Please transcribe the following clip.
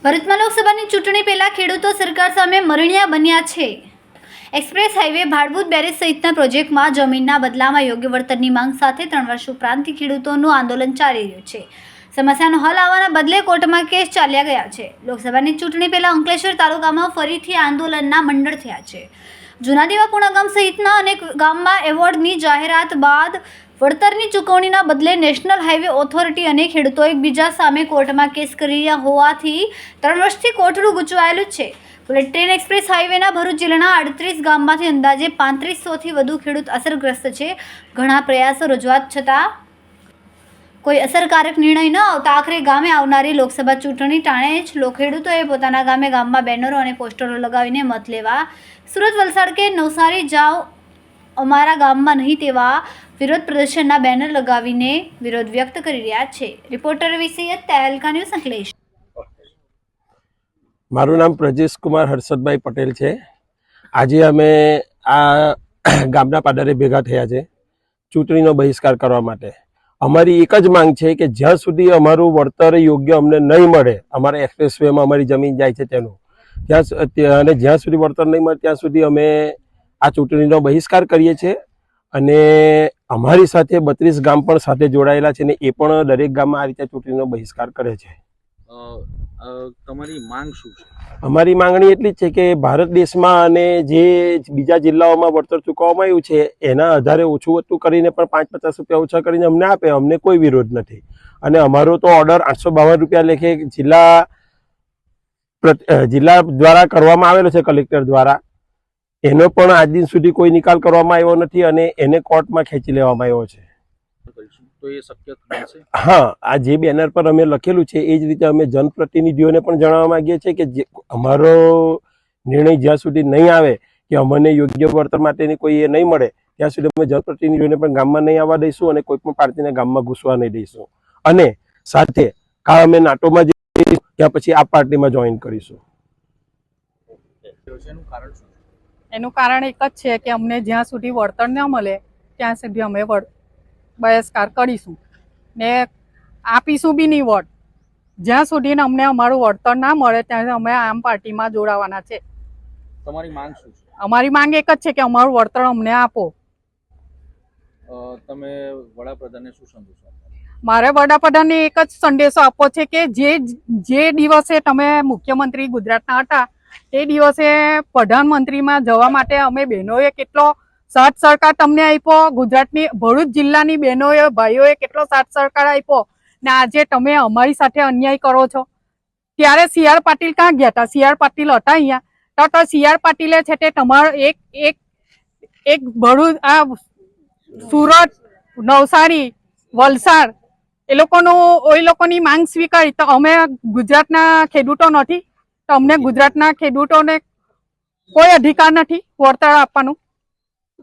ભરૂચમાં લોકસભાની ચૂંટણી પહેલા ખેડૂતો સરકાર સામે મરણિયા બન્યા છે। એક્સપ્રેસ હાઈવે, ભાડભૂત બેરેજ સહિતના પ્રોજેક્ટમાં જમીનના બદલામાં યોગ્ય વળતરની માંગ સાથે 3 વર્ષ ઉપરાંતથી ખેડૂતોનું આંદોલન ચાલી રહ્યું છે। સમસ્યાનો હલ આવવાના બદલે કોર્ટમાં કેસ ચાલ્યા ગયા છે। લોકસભાની ચૂંટણી પહેલા અંકલેશ્વર તાલુકામાં ફરીથી આંદોલનના મંડળ થયા છે। જૂના દીવાપુણા ગામ સહિતના અનેક ગામમાં એવોર્ડની જાહેરાત બાદ વળતરની ચૂકવણીના બદલે નેશનલ હાઈવે ઓથોરિટી અને ખેડૂતો એકબીજા સામે કોર્ટમાં કેસ કરી રહ્યા હોવાથી 3 વર્ષથી કોર્ટનું ગૂંચવાયેલું છે। બુલેટ ટ્રેન એક્સપ્રેસ હાઈવેના ભરૂચ જિલ્લાના 38 ગામમાંથી અંદાજે 3500થી વધુ ખેડૂત અસરગ્રસ્ત છે। ઘણા પ્રયાસો રજૂઆત છતાં કોઈ અસરકારક નિર્ણય ન આવતા આખરે ગામે આવનારી લોકસભા ચૂંટણી ટાણે જ ખેડૂતોએ પોતાના ગામમાં બેનરો અને પોસ્ટરો લગાવીને મત લેવા સુરત, વલસાડ કે નવસારી જાઓ અમારા ગામમાં નહીં તેવા વિરોધ પ્રદર્શનના બેનર લગાવીને વિરોધ વ્યક્ત કરી રહ્યા છે। રિપોર્ટર વિસૈયદ, તહેલકા ન્યૂઝ, અંકલેશ। મારું નામ પ્રજેશ કુમાર હર્ષદભાઈ પટેલ છે। આજે અમે આ ગામના પાદરે ભેગા થયા છે ચૂંટણીનો બહિષ્કાર કરવા માટે। અમારી એક જ માંગ છે કે જ્યાં સુધી અમારું વળતર યોગ્ય અમને નહીં મળે, અમારા એક્સપ્રેસવેમાં અમારી જમીન જાય છે તેનું, અને જ્યાં સુધી વળતર નહીં મળે ત્યાં સુધી અમે આ ચૂંટણીનો બહિષ્કાર કરીએ છીએ। અને અમારી સાથે 32 ગામ પણ સાથે જોડાયેલા છે ને એ પણ દરેક ગામમાં આ રીતે ચૂંટણીનો બહિષ્કાર કરે છે। તમારી માંગ શું છે? અમારી માંગણી એટલી જ છે કે ભારત દેશમાં અને જે બીજા જિલ્લાઓમાં વળતર ચૂકવવામાં આવ્યું છે એના આધારે ઓછું વધતું કરીને પણ 5-50 રૂપિયા ઓછા કરીને અમને આપે, અમને કોઈ વિરોધ નથી। અને અમારો તો ઓર્ડર 852 રૂપિયા લેખે જિલ્લા દ્વારા કરવામાં આવેલો છે, કલેક્ટર દ્વારા। એનો પણ આજ દિન સુધી કોઈ નિકાલ કરવામાં આવ્યો નથી અને એને કોર્ટમાં ખેંચી લેવામાં આવ્યો છે। તો એ શક્ય બનશે? હા, આ જે બેનર પર અમે લખેલું છે એ જ રીતે અમે જનપ્રતિનિધિઓને પણ જણાવવા માંગીએ છીએ કે અમારો નિર્ણય જ્યાં સુધી નહીં આવે કે અમને યોગ્ય વળતર માટેની કોઈ એ નહીં મળે ત્યાં સુધી અમે જનપ્રતિનિધિઓને પણ ગામમાં નહીં આવવા દઈશું અને કોઈ પણ પાર્ટીને ગામમાં ઘૂસવા નહીં દઈશું। અને સાથે અમે નાટોમાં જઈશું ત્યાં પછી આ પાર્ટીમાં જોઈન કરીશું। એનું કારણ એક જ છે કે અમને જ્યાં સુધી વળતર ન મળે ત્યાં સુધી અમે બહિષ્કાર કરીશું ને આપીશું બી નહીં વોટ। જ્યાં સુધી અમને અમારું વળતર ના મળે ત્યાં અમે આમ પાર્ટીમાં જોડાવાના છે। તમારી માંગ શું છે? અમારી માંગ એક જ છે કે અમારું વળતર અમને આપો। તમે વડાપ્રધાનને શું સંદેશો આપો? મારે વડાપ્રધાનને એક જ સંદેશો આપવો છે કે જે દિવસે તમે મુખ્યમંત્રી ગુજરાતના હતા તે દિવસે પ્રધાનમંત્રીમાં જવા માટે અમે બહેનોએ કેટલો સાથ સહકાર તમને આપ્યો, ગુજરાતની ભરૂચ જિલ્લાની બહેનોએ ભાઈઓએ કેટલો સાથ સહકાર આપ્યો ને આજે તમે અમારી સાથે અન્યાય કરો છો। ત્યારે CR પાટીલ ક્યાં ગયા હતા? CR પાટીલ હતા અહીંયા તો CR પાટીલે છે તે તમારો એક ભરૂચ, આ સુરત, નવસારી, વલસાડ એ લોકોની માંગ સ્વીકારી તો અમે ગુજરાતના ખેડૂતો નથી તો અમને ગુજરાતના ખેડૂતોને કોઈ અધિકાર નથી વળતર આપવાનું।